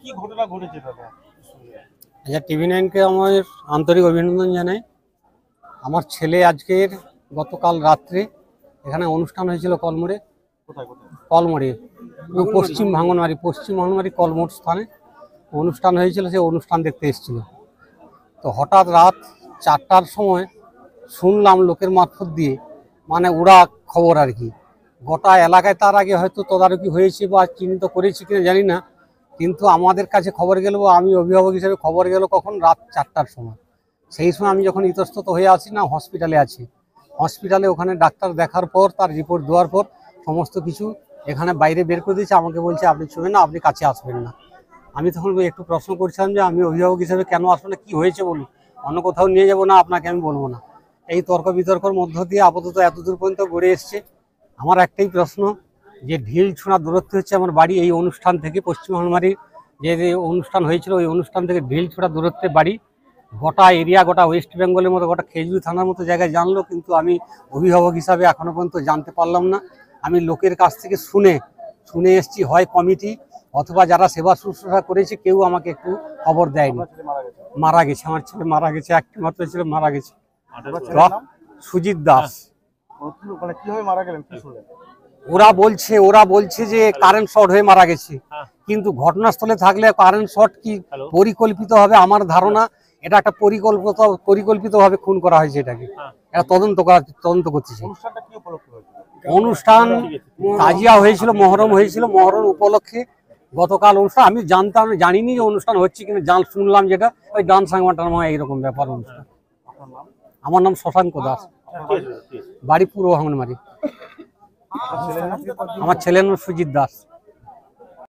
কি ঘটনা ঘটেছে দাদা? আচ্ছা, টিভি9কে আমার আন্তরিক অভিনন্দন জানাই। আমার ছেলে আজকের গতকাল রাত্রে এখানে অনুষ্ঠান হয়েছিল কলমোড়ে, কোথায় কোথায়? কলমোড়ে পশ্চিম ভাঙনবাড়ি কলমোড় স্থানে অনুষ্ঠান হয়েছিল। সে অনুষ্ঠান দেখতে এসেছিল। তো হঠাৎ রাত 4টার সময় শুনলাম লোকের মারফত দিয়ে, মানে ওরা খবর আর কি, গোটা এলাকায় তার আগে হয়তো তদারকি হয়েছে বা চিহ্নিত করেছি কিনা জানি না, কিন্তু আমাদের কাছে খবর গেল, আমি অভিভাবক হিসেবে খবর গেল কখন, রাত 4টার সময়। সেই সময় আমি যখন ইতস্তত হয়ে আছি না, হসপিটালে আছি। হসপিটালে ওখানে ডাক্তার দেখার পর, তার রিপোর্ট দেওয়ার পর সমস্ত কিছু এখানে বাইরে বের করে দিয়েছে। আমাকে বলছে আপনি ছুঁবেন না, আপনি কাছে আসবেন না। আমি তখন একটু প্রশ্ন করছিলাম যে আমি অভিভাবক হিসেবে কেন আসবো না, কী হয়েছে বলুন, অন্য কোথাও নিয়ে যাবো না, আপনাকে আমি বলবো না। এই তর্ক বিতর্কর মধ্য দিয়ে আপাতত এতদূর পর্যন্ত গড়ে এসছে। আমার একটাই প্রশ্ন, যে ঢিল ছোঁড়া দূরত্ব হচ্ছে আমার বাড়ি, এই অনুষ্ঠান থেকে পশ্চিম ভাঙনবাড়ির যে অনুষ্ঠান হয়েছিল ওই অনুষ্ঠান থেকে ঢিল ছোঁড়া দূরত্বে বাড়ি। গোটা এরিয়া, গোটা ওয়েস্ট বেঙ্গলের মতো, গোটা খেজুরি থানার মতো জায়গায় জানলো, কিন্তু আমি অভিভাবক হিসাবে এখনো পর্যন্ত জানতে পারলাম না। আমি লোকের কাছ থেকে শুনে এসছি, হয় কমিটি অথবা যারা সেবা শুশ্রূষা করেছে কেউ আমাকে একটু খবর দেয়নি। মারা গেছে, আমার ছেলে মারা গেছে, একটি মাত্র ছেলে মারা গেছে, সুজিত দাস। মানে কিভাবে মারা গেলেন, কি শুনলেন? ওরা বলছে যে কারেন্ট শর্ট হয়ে মারা গেছে, কিন্তু ঘটনাস্থলে থাকলে কারেন্ট শর্ট কি পরিকল্পিত হবে, আমার ধারণা এটা একটা পরিকল্পিতভাবে খুন করা হয়েছে। এটাকে এটা তদন্ত করতেছে। অনুষ্ঠান তাজিয়া হয়েছিল, মহরম হয়েছিল, মহরম উপলক্ষে গতকাল অনুষ্ঠান। আমি জানিনি যে অনুষ্ঠান হচ্ছে কিনা, শুনলাম যেটা ওই ডান্স সাংবাটার এইরকম ব্যাপার অনুষ্ঠান। আমার নাম শশাঙ্ক দাস, বাড়ি পূর্ব ভাঙনবাড়ি। আমার ছেলের নাম সুজিত দাস।